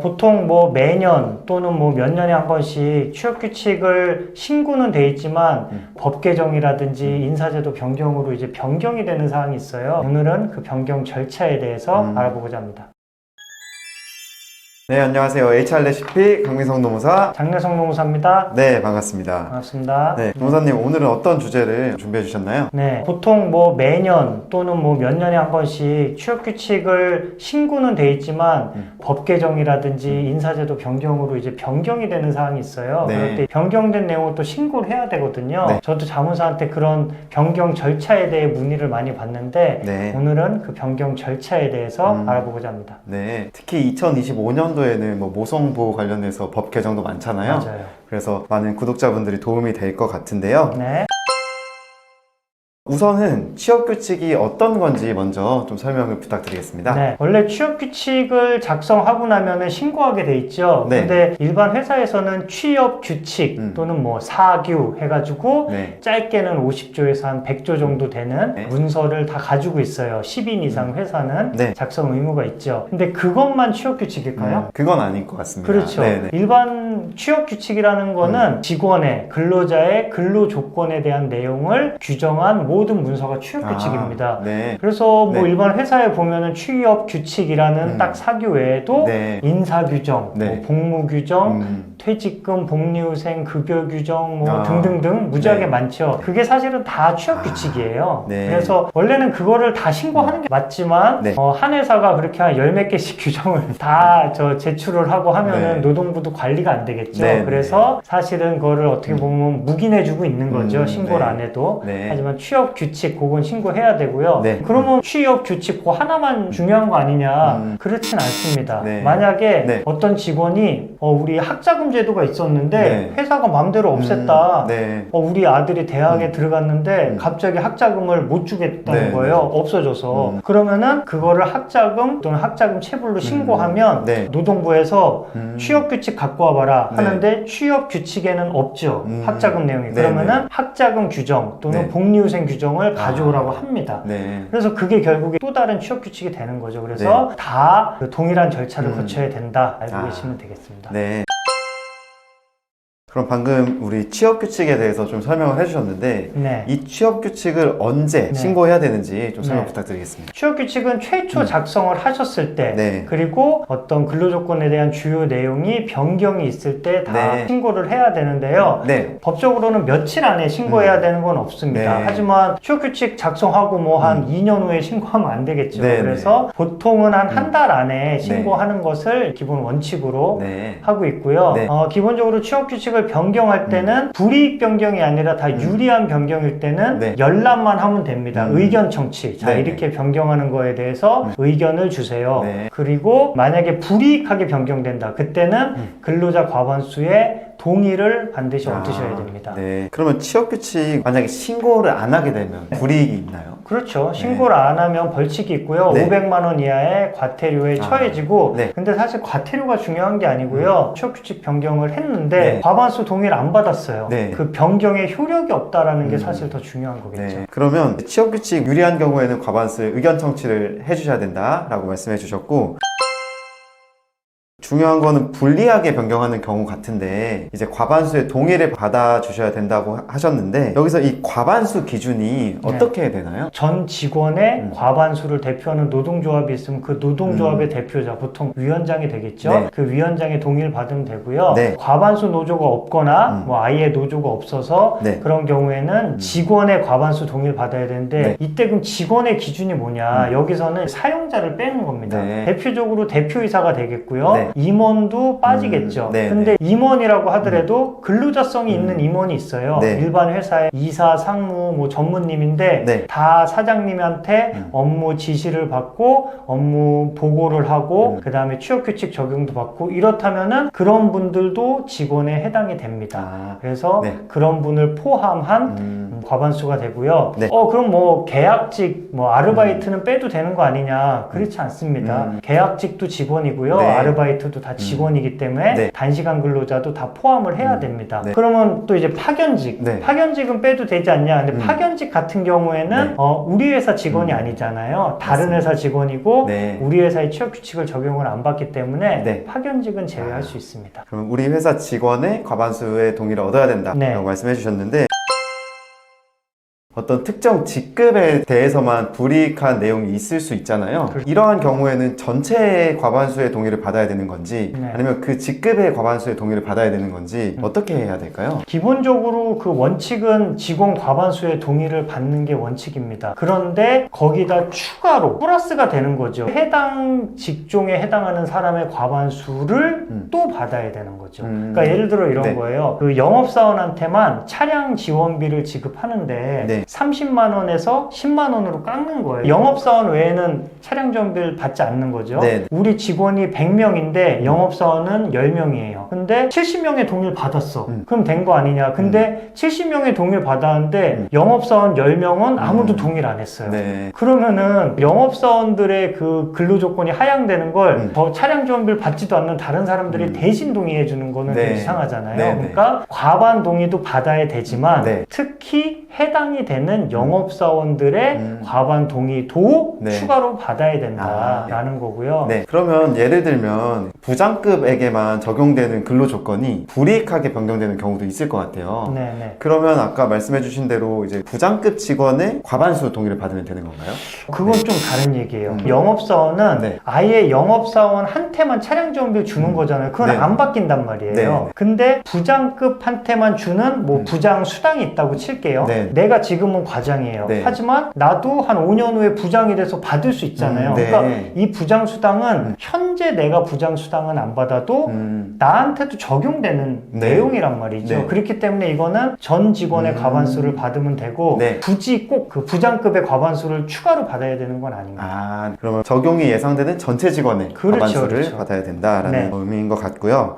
보통 뭐 매년 또는 뭐 몇 년에 한 번씩 취업규칙을 신고는 돼 있지만 법 개정이라든지 인사제도 변경으로 이제 변경이 되는 사항이 있어요. 오늘은 그 변경 절차에 대해서 알아보고자 합니다. 네, 안녕하세요. HR레시피 강민성 노무사. 장래성 노무사입니다. 네, 반갑습니다. 반갑습니다. 네, 노무사님 오늘은 어떤 주제를 준비해 주셨나요? 네, 보통 뭐 매년 또는 뭐 몇 년에 한 번씩 취업규칙을 신고는 돼 있지만 법 개정이라든지 인사제도 변경으로 이제 변경이 되는 사항이 있어요. 네. 그럴 때 변경된 내용을 또 신고를 해야 되거든요. 네. 저도 자문사한테 그런 변경 절차에 대해 문의를 많이 받는데 네. 오늘은 그 변경 절차에 대해서 알아보고자 합니다. 네, 특히 2025년도에는 뭐 모성보호 관련해서 법 개정도 많잖아요. 맞아요. 그래서 많은 구독자분들이 도움이 될 것 같은데요. 네. 우선은 취업규칙이 어떤 건지 먼저 좀 설명을 부탁드리겠습니다. 네, 원래 취업규칙을 작성하고 나면은 신고하게 돼 있죠. 네. 근데 일반 회사에서는 취업규칙 또는 뭐 사규 해가지고 네. 짧게는 50조에서 한 100조 정도 되는 네. 문서를 다 가지고 있어요. 10인 이상 회사는 네. 작성 의무가 있죠. 근데 그것만 취업규칙일까요? 그건 아닌 것 같습니다. 그렇죠. 네네. 일반 취업규칙이라는 거는 직원의, 근로자의 근로조건에 대한 내용을 규정한 모든 문서가 취업규칙입니다. 네. 그래서 뭐 네. 일반 회사에 보면은 취업규칙이라는 딱 사규 외에도 네. 인사규정, 네. 뭐 복무규정, 퇴직금, 복리후생, 급여규정 뭐 등등등 무지하게 네. 많죠. 그게 사실은 다 취업규칙이에요. 네. 그래서 원래는 그거를 다 신고하는 게 맞지만 네. 한 회사가 그렇게 한 열 몇 개씩 규정을 다 제출을 하고 하면은 네. 노동부도 관리가 안 되겠죠. 네. 그래서 사실은 그거를 어떻게 보면 묵인해주고 있는 거죠. 신고를 네. 안 해도. 네. 하지만 취업규칙 그건 신고해야 되고요. 네. 그러면 취업규칙 그 하나만 중요한 거 아니냐? 그렇진 않습니다. 네. 만약에 네. 어떤 직원이 우리 학자금 제도가 있었는데 네. 회사가 마음대로 없앴다. 네. 우리 아들이 대학에 들어갔는데 갑자기 학자금을 못 주겠다는 네. 거예요. 없어져서. 그러면은 그거를 학자금 또는 학자금 체불로 신고하면 네. 노동부에서 취업규칙 갖고 와봐라 네. 하는데 취업규칙에는 없죠. 학자금 내용이. 네. 그러면은 네. 학자금 규정 또는 네. 복리후생 규정을 가져오라고 합니다. 네. 그래서 그게 결국에 또 다른 취업규칙이 되는 거죠. 그래서 다 그 동일한 절차를 거쳐야 된다. 알고 계시면 되겠습니다. 네. 그럼 방금 우리 취업규칙에 대해서 좀 설명을 해주셨는데 네. 이 취업규칙을 언제 네. 신고해야 되는지 좀 설명 네. 부탁드리겠습니다. 취업규칙은 최초 작성을 하셨을 때 네. 그리고 어떤 근로조건에 대한 주요 내용이 변경이 있을 때 다 네. 신고를 해야 되는데요. 네. 법적으로는 며칠 안에 신고해야 되는 건 없습니다. 네. 하지만 취업규칙 작성하고 뭐 한 2년 후에 신고하면 안 되겠죠. 네. 그래서 보통은 한 한 달 안에 신고하는 것을 기본 원칙으로 네. 하고 있고요. 네. 기본적으로 취업규칙을 변경할 때는 불이익 변경이 아니라 다 유리한 변경일 때는 네. 열람만 하면 됩니다. 의견 청취. 자, 네. 이렇게 변경하는 거에 대해서 의견을 주세요. 네. 그리고 만약에 불이익하게 변경된다. 그때는 근로자 과반수의 동의를 반드시 얻으셔야 됩니다. 네. 그러면 취업규칙 만약에 신고를 안 하게 되면 불이익이 있나요? 그렇죠. 신고를 안 하면 벌칙이 있고요. 네. 500만 원 이하의 과태료에 처해지고 네. 근데 사실 과태료가 중요한 게 아니고요. 취업규칙 변경을 했는데 네. 과반수 동의를 안 받았어요. 네. 그 변경에 효력이 없다라는 게 사실 더 중요한 거겠죠. 네. 그러면 취업규칙 유리한 경우에는 과반수의 의견 청취를 해주셔야 된다라고 말씀해 주셨고 중요한 거는 불리하게 변경하는 경우 같은데 이제 과반수의 동의를 받아주셔야 된다고 하셨는데 여기서 이 과반수 기준이 어떻게 되나요? 전 직원의 과반수를 대표하는 노동조합이 있으면 그 노동조합의 대표자 보통 위원장이 되겠죠. 네. 그 위원장의 동의를 받으면 되고요. 네. 과반수 노조가 없거나 뭐 아예 노조가 없어서 네. 그런 경우에는 직원의 과반수 동의를 받아야 되는데 네. 이때 그럼 직원의 기준이 뭐냐? 여기서는 사용자를 빼는 겁니다. 네. 대표적으로 대표이사가 되겠고요. 네. 임원도 빠지겠죠. 네, 근데 임원이라고 하더라도 근로자성이 있는 임원이 있어요. 네. 일반 회사의 이사, 상무, 뭐 전무님인데 네. 다 사장님한테 업무 지시를 받고 업무 보고를 하고 그 다음에 취업규칙 적용도 받고 이렇다면은 그런 분들도 직원에 해당이 됩니다. 그래서 네. 그런 분을 포함한 과반수가 되고요. 네. 그럼 뭐 계약직, 뭐 아르바이트는 빼도 되는 거 아니냐? 그렇지 않습니다. 계약직도 직원이고요. 네. 아르바이트도 과반수도 다 직원이기 때문에 네. 단시간 근로자도 다 포함을 해야 됩니다. 네. 그러면 또 이제 파견직, 네. 파견직은 빼도 되지 않냐? 근데 파견직 같은 경우에는 네. 우리 회사 직원이 아니잖아요. 다른 맞습니다. 회사 직원이고 네. 우리 회사의 취업 규칙을 적용을 안 받기 때문에 네. 파견직은 제외할 수 있습니다. 그럼 우리 회사 직원의 과반수의 동의를 얻어야 된다 네. 라고 말씀해 주셨는데, 어떤 특정 직급에 대해서만 불이익한 내용이 있을 수 있잖아요. 그렇죠. 이러한 경우에는 전체의 과반수의 동의를 받아야 되는 건지 네. 아니면 그 직급의 과반수의 동의를 받아야 되는 건지 어떻게 해야 될까요? 기본적으로 그 원칙은 직원 과반수의 동의를 받는 게 원칙입니다. 그런데 거기다 추가로 플러스가 되는 거죠. 해당 직종에 해당하는 사람의 과반수를 또 받아야 되는 거죠. 그러니까 예를 들어 이런 네. 거예요. 그 영업사원한테만 차량 지원비를 지급하는데 네. 30만 원에서 10만 원으로 깎는 거예요. 영업사원 외에는 차량 지원비를 받지 않는 거죠. 네. 우리 직원이 100명인데 영업사원은 10명이에요. 근데 70명의 동의를 받았어. 그럼 된 거 아니냐. 근데 70명의 동의를 받았는데 영업사원 10명은 아무도 동의를 안 했어요. 네. 그러면은 영업사원들의 그 근로조건이 하향되는 걸 더 차량 지원비를 받지도 않는 다른 사람들이 대신 동의해 주는 거는 네. 좀 이상하잖아요. 네. 그러니까 과반 동의도 받아야 되지만 네. 특히 해당이 되는 영업사원들의 과반 동의도 네. 추가로 받아야 된다라는 거고요. 네. 그러면 예를 들면 부장급에게만 적용되는 근로 조건이 불이익하게 변경되는 경우도 있을 것 같아요. 네네. 그러면 아까 말씀해 주신 대로 이제 부장급 직원의 과반수 동의를 받으면 되는 건가요? 그건 좀 다른 얘기예요. 영업사원은 네. 아예 영업사원한테만 차량 지원비를 주는 거잖아요. 그건 네. 안 바뀐단 말이에요. 네. 근데 부장급한테만 주는 뭐 부장 수당이 있다고 칠게요. 네. 내가 지금은 과장이에요. 네. 하지만 나도 한 5년 후에 부장이 돼서 받을 수 있잖아요. 네. 그러니까 이 부장 수당은 현재 내가 부장 수당은 안 받아도 나한테도 적용되는 네. 내용이란 말이죠. 네. 그렇기 때문에 이거는 전 직원의 과반수를 받으면 되고 네. 굳이 꼭 그 부장급의 과반수를 추가로 받아야 되는 건 아닙니다. 아, 그러면 적용이 예상되는 전체 직원의 그렇죠, 과반수를 그렇죠. 받아야 된다라는 네. 의미인 것 같고요.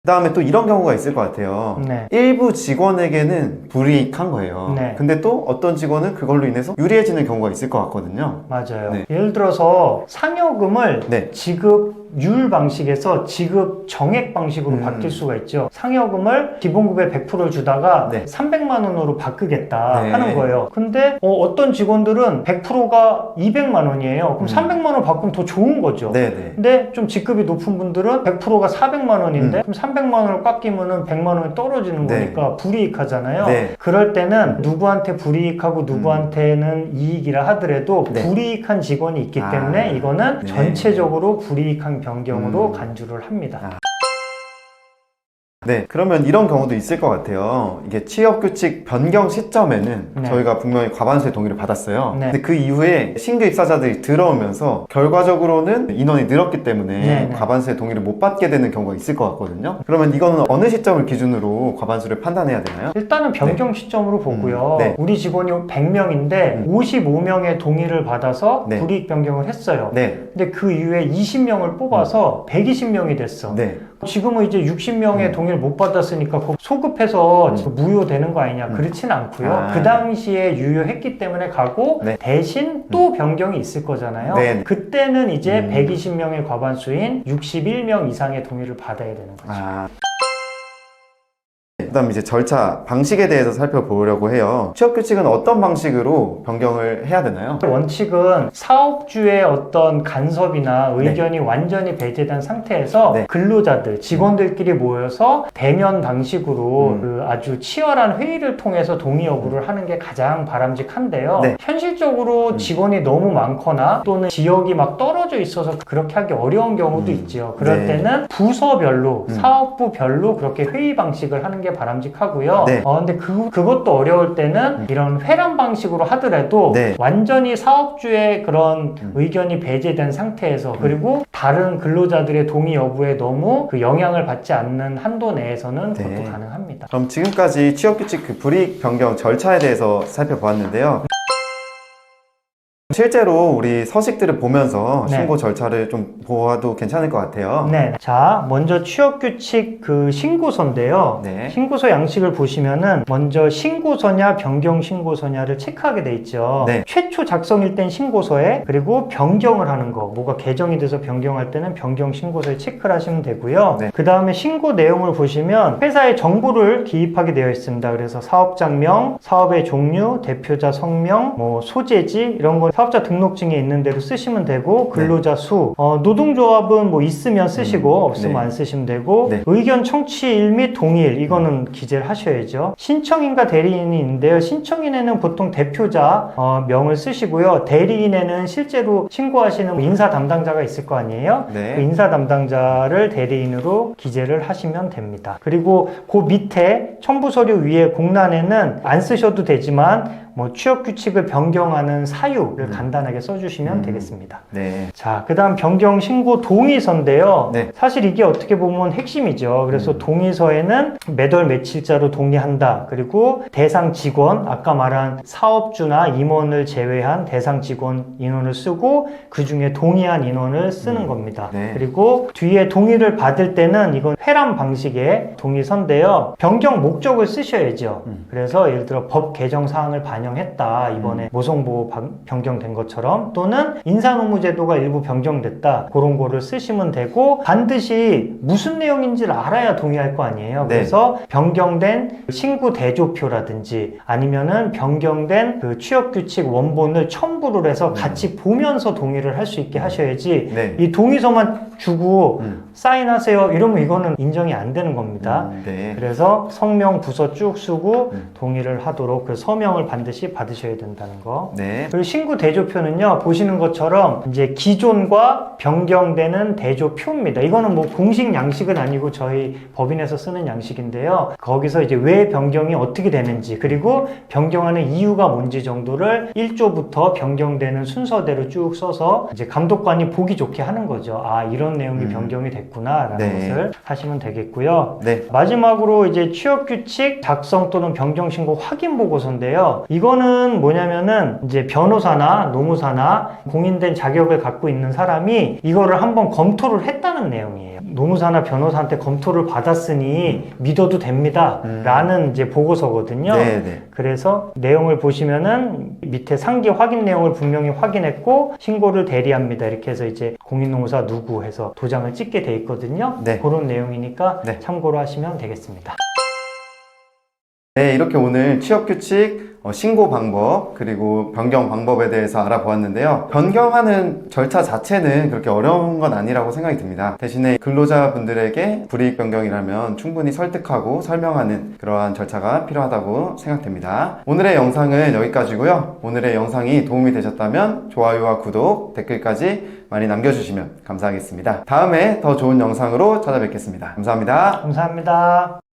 그 다음에 또 이런 경우가 있을 것 같아요. 네. 일부 직원에게는 불이익한 거예요. 네. 근데 또 어떤 직원은 그걸로 인해서 유리해지는 경우가 있을 것 같거든요. 맞아요. 네. 예를 들어서 상여금을 네. 지급율 방식에서 지급 정액 방식으로 바뀔 수가 있죠. 상여금을 기본급의 100%를 주다가 네. 300만 원으로 바꾸겠다 네. 하는 거예요. 근데 어떤 직원들은 100%가 200만 원이에요. 그럼 300만 원 바꾸면 더 좋은 거죠. 네네. 근데 좀 직급이 높은 분들은 100%가 400만 원인데 그럼 300만 원을 깎이면은 100만 원이 떨어지는 네. 거니까 불이익하잖아요. 네. 그럴 때는 누구한테 불이익하고 누구한테는 이익이라 하더라도 네. 불이익한 직원이 있기 아. 때문에 이거는 네. 전체적으로 불이익한 변경으로 간주를 합니다. 네, 그러면 이런 경우도 있을 것 같아요. 이게 취업규칙 변경 시점에는 네. 저희가 분명히 과반수의 동의를 받았어요. 네. 근데 그 이후에 신규 입사자들이 들어오면서 결과적으로는 인원이 늘었기 때문에 네. 과반수의 동의를 못 받게 되는 경우가 있을 것 같거든요. 그러면 이거는 어느 시점을 기준으로 과반수를 판단해야 되나요? 일단은 변경 시점으로 보고요. 네. 우리 직원이 100명인데 55명의 동의를 받아서 네. 불이익 변경을 했어요. 네. 근데 그 이후에 20명을 뽑아서 120명이 됐어. 네. 지금은 이제 60명의 동의를 못 받았으니까 그거 소급해서 무효되는 거 아니냐. 그렇진 않고요. 아. 그 당시에 유효했기 때문에 가고 네. 대신 또 변경이 있을 거잖아요. 네. 그때는 이제 120명의 과반수인 61명 이상의 동의를 받아야 되는 거죠. 아. 그다음 이제 절차 방식에 대해서 살펴보려고 해요. 취업규칙은 어떤 방식으로 변경을 해야 되나요? 원칙은 사업주의 어떤 간섭이나 의견이 완전히 배제된 상태에서 네. 근로자들, 직원들끼리 모여서 대면 방식으로 그 아주 치열한 회의를 통해서 동의 여부를 하는 게 가장 바람직한데요. 네. 현실적으로 직원이 너무 많거나 또는 지역이 막 떨어져 있어서 그렇게 하기 어려운 경우도 있죠. 그럴 네. 때는 부서별로, 사업부별로 그렇게 회의 방식을 하는 게 바람직하고요. 네. 근데 그것도 어려울 때는 이런 회람 방식으로 하더라도 네. 완전히 사업주의 그런 의견이 배제된 상태에서 그리고 다른 근로자들의 동의 여부에 너무 그 영향을 받지 않는 한도 내에서는 네. 그것도 가능합니다. 그럼 지금까지 취업규칙 그 불이익 변경 절차에 대해서 살펴보았는데요. 실제로 우리 서식들을 보면서 네. 신고 절차를 좀 보아도 괜찮을 것 같아요. 네. 자, 먼저 취업규칙 그 신고서인데요. 네. 신고서 양식을 보시면은 먼저 신고서냐 변경 신고서냐를 체크하게 돼 있죠. 네. 최초 작성일 땐 신고서에, 그리고 변경을 하는 거, 뭐가 개정이 돼서 변경할 때는 변경 신고서에 체크를 하시면 되고요. 네. 그 다음에 신고 내용을 보시면 회사의 정보를 기입하게 되어 있습니다. 그래서 사업장명, 사업의 종류, 대표자 성명, 뭐 소재지 이런 거 사업자 등록증에 있는 대로 쓰시면 되고, 근로자 수, 노동조합은 뭐 있으면 쓰시고 없으면 네. 안 쓰시면 되고, 네. 의견 청취일 및 동의일 이거는 기재를 하셔야죠. 신청인과 대리인이 있는데요. 신청인에는 보통 대표자 명을 쓰시고요. 대리인에는 실제로 신고하시는 인사 담당자가 있을 거 아니에요. 네. 그 인사 담당자를 대리인으로 기재를 하시면 됩니다. 그리고 그 밑에 첨부 서류 위에 공란에는 안 쓰셔도 되지만 뭐 취업 규칙을 변경하는 사유를 간단하게 써주시면 되겠습니다. 네. 자, 그 다음 변경 신고 동의서인데요. 네. 사실 이게 어떻게 보면 핵심이죠. 그래서 동의서에는 몇 월 며칠자로 동의한다. 그리고 대상 직원, 아까 말한 사업주나 임원을 제외한 대상 직원 인원을 쓰고 그 중에 동의한 인원을 쓰는 겁니다. 네. 그리고 뒤에 동의를 받을 때는 이건 회람 방식의 동의서인데요. 변경 목적을 쓰셔야죠. 그래서 예를 들어 법 개정 사항을 반영했다. 이번에 모성보호 변경된 것처럼, 또는 인사노무제도가 일부 변경됐다. 그런 거를 쓰시면 되고, 반드시 무슨 내용인지를 알아야 동의할 거 아니에요. 네. 그래서 변경된 신고 대조표라든지 아니면은 변경된 그 취업규칙 원본을 첨부를 해서 같이 보면서 동의를 할 수 있게 하셔야지, 네. 이 동의서만 주고 사인하세요 이러면 이거는 인정이 안 되는 겁니다. 네. 그래서 성명 부서 쭉 쓰고 동의를 하도록 그 서명을 반드시 받으셔야 된다는 거. 네. 그리고 신고 대조표는요, 보시는 것처럼 이제 기존과 변경되는 대조표입니다. 이거는 뭐 공식 양식은 아니고 저희 법인에서 쓰는 양식인데요. 거기서 이제 왜 변경이 어떻게 되는지, 그리고 변경하는 이유가 뭔지 정도를 1조부터 변경되는 순서대로 쭉 써서 이제 감독관이 보기 좋게 하는 거죠. 아, 이런 내용이 변경이 됐구나라는 네. 것을 하시면 되겠고요. 네. 마지막으로 이제 취업규칙 작성 또는 변경신고 확인 보고서인데요. 이거는 뭐냐면은 이제 변호사나 노무사나 공인된 자격을 갖고 있는 사람이 이거를 한번 검토를 했다는 내용이에요. 노무사나 변호사한테 검토를 받았으니 믿어도 됩니다. 라는 이제 보고서거든요. 네, 네. 그래서 내용을 보시면은 밑에 상기 확인 내용을 분명히 확인했고 신고를 대리합니다. 이렇게 해서 이제 공인노무사 누구 해서 도장을 찍게 돼 있거든요. 네. 그런 내용이니까 네. 참고로 하시면 되겠습니다. 네, 이렇게 오늘 취업규칙 신고 방법 그리고 변경 방법에 대해서 알아보았는데요. 변경하는 절차 자체는 그렇게 어려운 건 아니라고 생각이 듭니다. 대신에 근로자분들에게 불이익 변경이라면 충분히 설득하고 설명하는 그러한 절차가 필요하다고 생각됩니다. 오늘의 영상은 여기까지고요. 오늘의 영상이 도움이 되셨다면 좋아요와 구독, 댓글까지 많이 남겨주시면 감사하겠습니다. 다음에 더 좋은 영상으로 찾아뵙겠습니다. 감사합니다. 감사합니다.